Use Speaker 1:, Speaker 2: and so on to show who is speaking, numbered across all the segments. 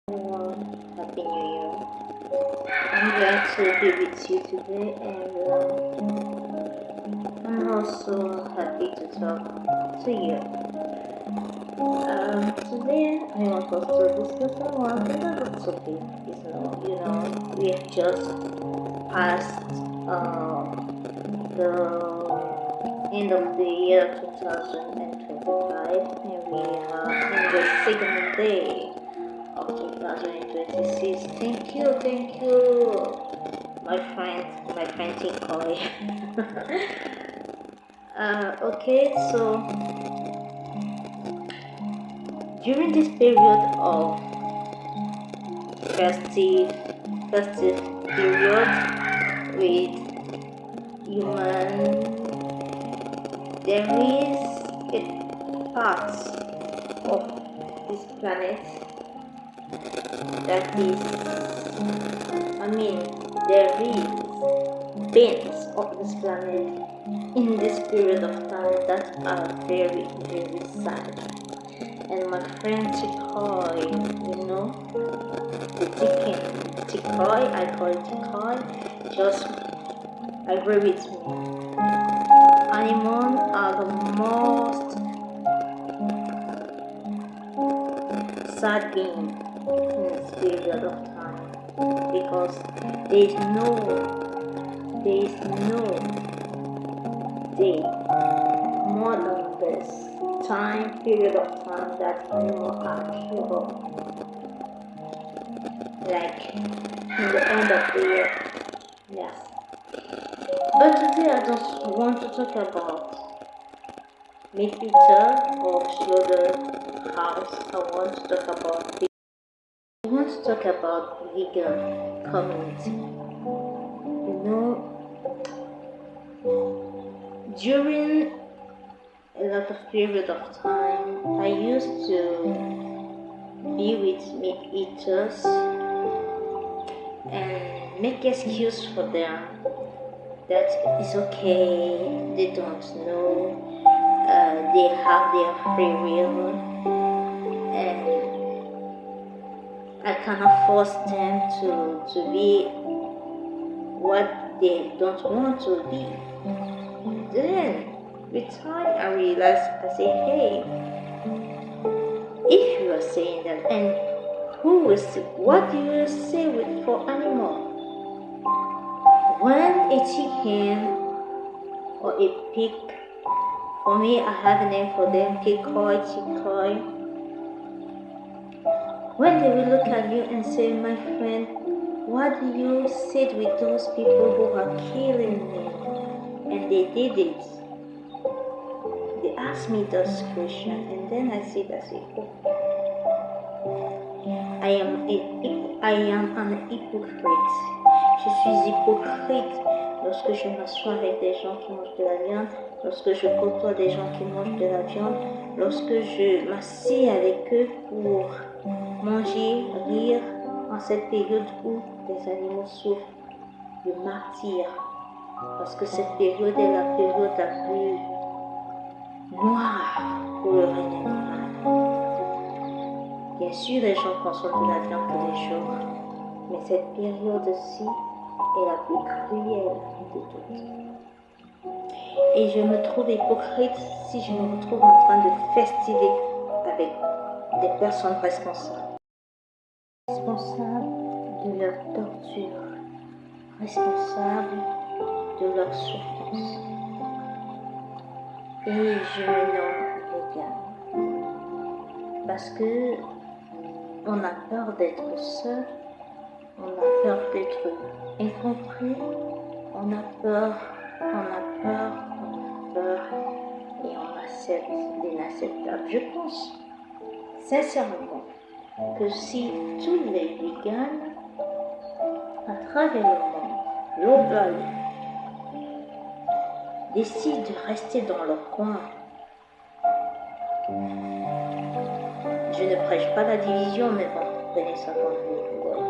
Speaker 1: everyone, Happy New Year. I'm glad to be with you today, and I'm also happy to talk to you. Today I want us to discuss on one another topic. We have just passed the end of the year 2025, and we are in the second day of 2026. Thank you, my friend Tikoy. Okay, so during this period of festive period with human, there is a part of this planet that is, there is beings of this planet in this period of time that are very, very sad. And my friend Tikoy, the chicken, Tikoy, I call it Tikoy, just agree with me. Animals are the most sad being in this period of time, because there is no day more than this period of time that animals are killed, like in the end of the year. Yes. But today I just want to talk about meat eater or slaughterhouse. I want to talk about vegan community. During a lot of period of time, I used to be with meat eaters and make excuse for them that it's okay, they don't know, they have their free will, and I cannot force them to be what they don't want to be. Then, with time, I realized, I say, hey, if you are saying that, and what do you say for animal? When a chicken or a pig, for me, I have a name for them, Kikoi, Chikoi. When they will look at you and say, my friend, what do you say with those people who are killing me? And they did it. They asked me those questions, and then I said, oh, I am un hypocrite. Je suis hypocrite lorsque je m'assois avec des gens qui mangent de la viande, lorsque je côtoie des gens qui mangent de la viande, lorsque je m'assieds avec eux pour manger, rire en cette période où les animaux souffrent de martyre. Parce que cette période est la période la plus noire pour le règne animal. Bien sûr, les gens consomment de la viande tous les jours, mais cette période-ci est la plus cruelle de toutes. Et je me trouve hypocrite si je me retrouve en train de festiver avec des personnes responsables de leur torture, responsables de leur souffrance. Et je me nomme vegan parce que on a peur d'être seul, on a peur d'être incompris, on a peur, et on accepte l'inacceptable. Je pense sincèrement que si tous les vegans à travers le monde global décident de rester dans leur coin, je ne prêche pas la division, mais bon, prenez ça comme vous voulez.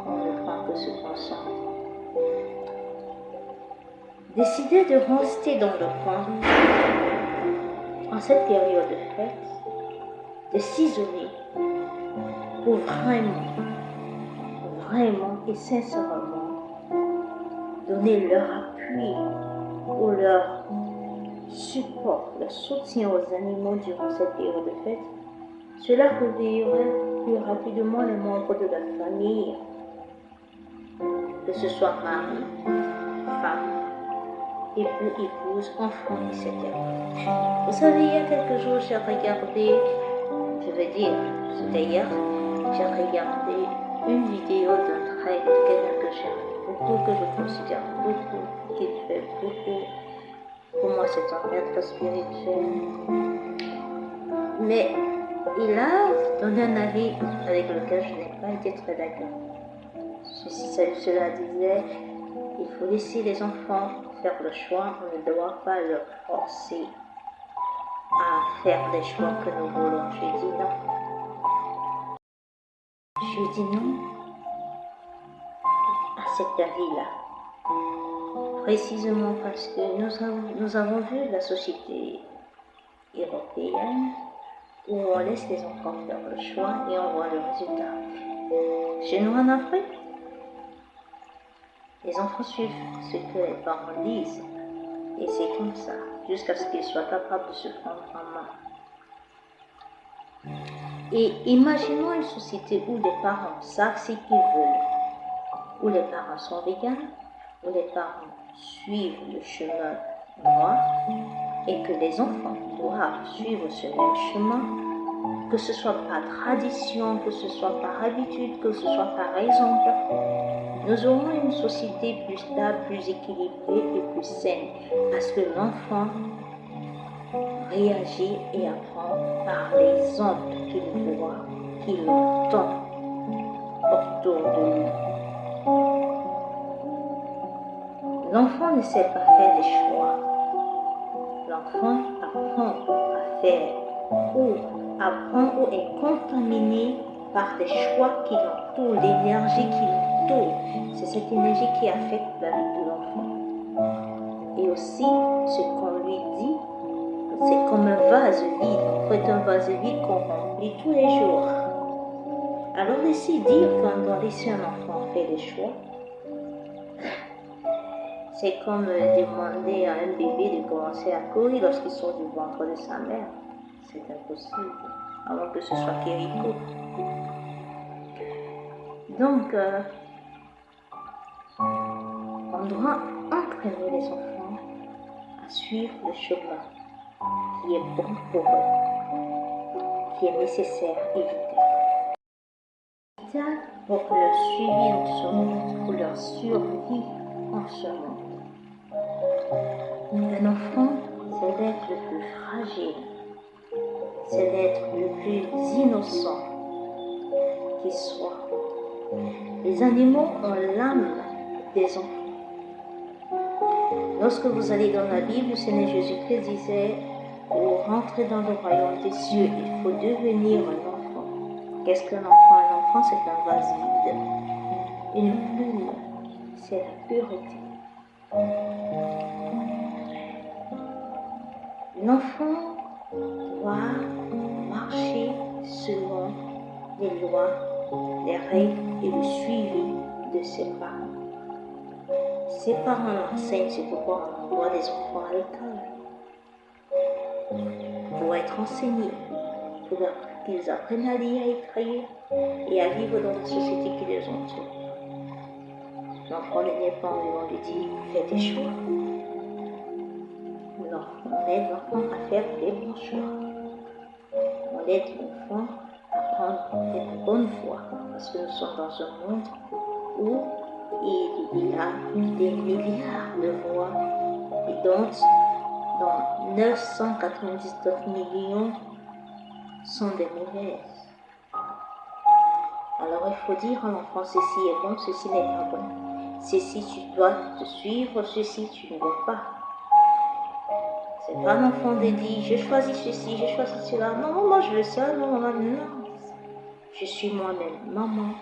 Speaker 1: On ne prend que ce qu'on sent. Décider de rester dans le coin en cette période de fête, de s'isoler, pour vraiment et sincèrement donner leur appui ou leur support, leur soutien aux animaux durant cette période de fête, cela réveillerait plus rapidement les membres de la famille, que ce soit mari, femme, épouse, enfant, etc. Vous savez, il y a quelques jours, j'ai regardé, c'était hier, j'ai regardé une vidéo d'un trail de quelqu'un que j'aime beaucoup, que je considère beaucoup, qui fait beaucoup. Pour moi, c'est un maître spirituel. Mais il a donné un avis avec lequel je n'ai pas été très d'accord. Cela disait, il faut laisser les enfants faire le choix, on ne doit pas leur forcer à faire les choix que nous voulons. Je dis non. Je dis non à cet avis-là. Précisément parce que nous avons vu la société européenne où on laisse les enfants faire le choix et on voit le résultat. Chez nous en Afrique, les enfants suivent ce que les parents disent et c'est comme ça, jusqu'à ce qu'ils soient capables de se prendre en main. Et imaginons une société où les parents savent ce qu'ils veulent, où les parents sont véganes, où les parents suivent le chemin droit et que les enfants doivent suivre ce même chemin, que ce soit par tradition, que ce soit par habitude, que ce soit par exemple, nous aurons une société plus stable, plus équilibrée et plus saine parce que l'enfant réagit et apprend par l'exemple qu'il voit, qu'il entend autour de lui. L'enfant ne sait pas faire des choix. L'enfant apprend à faire ou est contaminé par des choix qui l'entourent, l'énergie qui l'entoure. C'est cette énergie qui affecte la vie de l'enfant. Et aussi, ce qu'on lui dit, c'est comme un vase vide. En fait, un vase vide qu'on remplit tous les jours. Alors, laisser dire qu'on doit laisser un enfant faire des choix, c'est comme demander à un bébé de commencer à courir lorsqu'il sort du ventre de sa mère. C'est impossible, avant que ce soit Kériko. Donc, on doit entraîner les enfants à suivre le chemin qui est bon pour eux, qui est nécessaire et vital. Vital pour leur suivi en ce monde, pour leur survie en ce monde. Un enfant, c'est l'être le plus fragile, c'est l'être le plus innocent qui soit. Les animaux ont l'âme des enfants. Lorsque vous allez dans la Bible, le Seigneur Jésus-Christ disait, pour rentrer dans le royaume des cieux, il faut devenir un enfant. Qu'est-ce qu'un enfant? Un enfant, c'est un vase vide. Une bulle, c'est la pureté. L'enfant doit marcher selon les lois, les règles et le suivi de ses parents. Ses parents l'enseignent, c'est pourquoi on envoie les enfants à l'école. Pour être enseignés, pour qu'ils apprennent à lire, à écrire et à vivre dans la société qui les entoure. L'enfant ne naît pas, on lui dit, fais tes choix. Non, on aide l'enfant à faire des bons choix. On aide l'enfant à prendre une bonne voie, parce que nous sommes dans un monde où il y a des milliards de voix et donc dans 999 millions sont des mauvaises. Alors il faut dire à l'enfant, ceci est bon, ceci n'est pas bon. Ceci tu dois te suivre, ceci tu ne dois pas. C'est pas l'enfant de dire, je choisis ceci, je choisis cela. Non, maman, je veux ça, non, maman, non. Je suis moi-même, maman.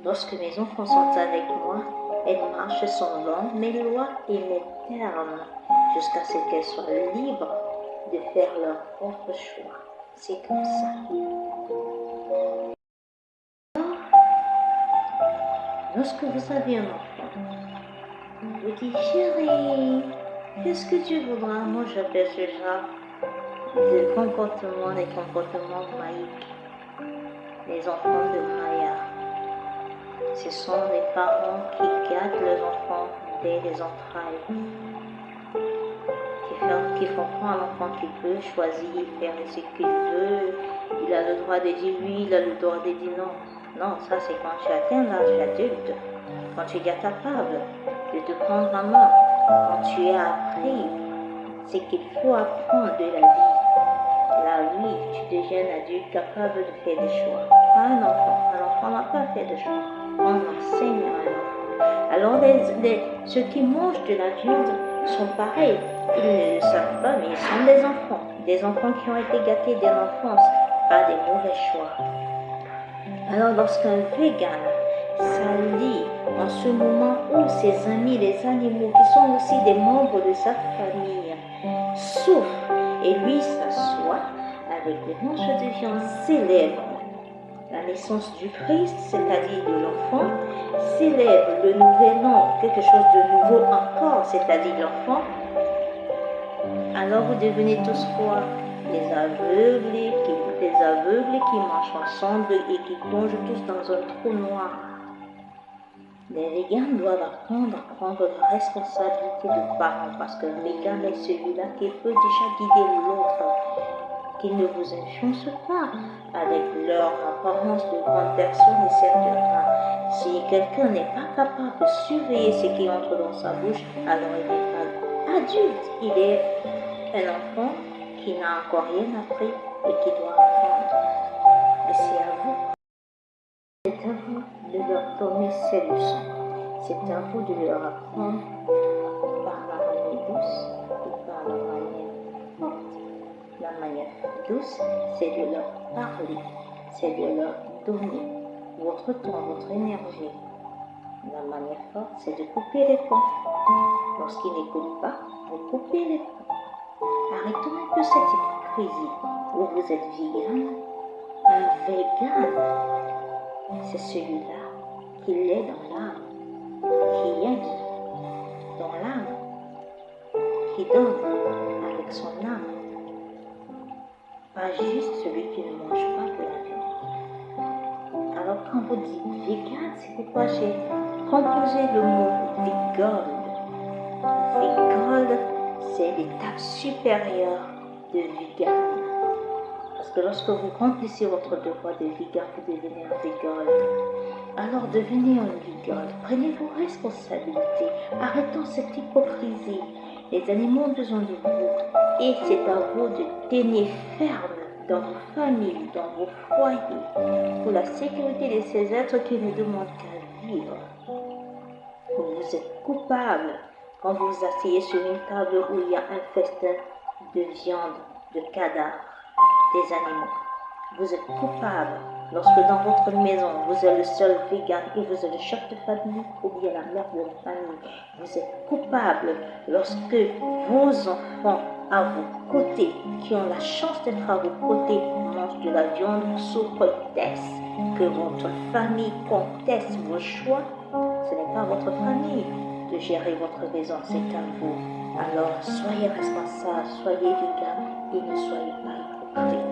Speaker 1: Lorsque mes enfants sont avec moi, elles marchent selon mes lois et mes termes, jusqu'à ce qu'elles soient libres de faire leur propre choix. C'est comme ça. Lorsque vous avez un enfant, vous dites, chérie, qu'est-ce que tu voudras? Moi, j'appelle ce genre des comportements maïques. Les enfants de Maya. Ce sont les parents qui gâtent leurs enfants dès les entrailles, qui font croire à l'enfant qu'il peut choisir, faire ce qu'il veut. Il a le droit de dire oui, il a le droit de dire non. Non, ça c'est quand tu atteins l'âge adulte, quand tu es capable de te prendre en main, quand tu as appris ce qu'il faut apprendre de la vie. Là, oui, tu deviens un adulte capable de faire des choix. Pas un enfant. Un enfant n'a pas fait de choix. On enseigne à un enfant. Alors, ceux qui mangent de la viande sont pareils. Ils ne le savent pas, mais ils sont des enfants. Des enfants qui ont été gâtés dès l'enfance par des mauvais choix. Alors, lorsqu'un vegan s'allie en ce moment où ses amis, les animaux, qui sont aussi des membres de sa famille, souffrent, et lui s'assoit avec des manches de viande, célèbre la naissance du Christ, c'est-à-dire de l'enfant, célèbre le nouvel an, quelque chose de nouveau encore, c'est-à-dire l'enfant. Alors vous devenez tous quoi? Des aveugles qui marchent ensemble et qui plongent tous dans un trou noir. Les végans doivent apprendre à prendre la responsabilité de parents, parce qu'un végan est celui-là qui peut déjà guider l'autre, qu'ils ne vous influencent pas avec leur apparence de grande personne, etc. Si quelqu'un n'est pas capable de surveiller ce qui entre dans sa bouche, alors il n'est pas adulte, il est un enfant qui n'a encore rien appris et qui doit apprendre. Et c'est à vous de leur donner ces leçons. C'est à vous de leur apprendre par la manière douce ou par la manière forte. La manière douce, c'est de leur parler, c'est de leur donner votre temps, votre énergie. La manière forte, c'est de couper les ponts. Lorsqu'ils n'écoutent pas, vous coupez les ponts. Arrêtons un peu cette hypocrisie où vous êtes vegan. Un vegan, c'est celui-là qui l'est dans l'âme, qui aime dans l'âme, qui donne avec son âme. Pas juste celui qui ne mange pas de la viande. Alors quand vous dites vegan, c'est pourquoi j'ai composé le mot vigole. Vigole, c'est l'étape supérieure de vegan. Parce que lorsque vous remplissez votre devoir de vegan, vous devenez un vigole. Alors devenez un vigole. Prenez vos responsabilités. Arrêtons cette hypocrisie. Les animaux ont besoin de vous. Et c'est à vous de tenir ferme dans vos familles, dans vos foyers, pour la sécurité de ces êtres qui ne demandent qu'à vivre. Vous êtes coupable quand vous vous asseyez sur une table où il y a un festin de viande, de cadavres, des animaux. Vous êtes coupable lorsque dans votre maison, vous êtes le seul vegan et vous êtes le chef de famille ou bien la mère de la famille. Vous êtes coupable lorsque vos enfants à vos côtés, qui ont la chance d'être à vos côtés, mangent de la viande sous prétexte que votre famille conteste vos choix. Ce n'est pas votre famille de gérer votre maison, c'est à vous. Alors soyez responsable, soyez vegan et ne soyez pas hypocrite.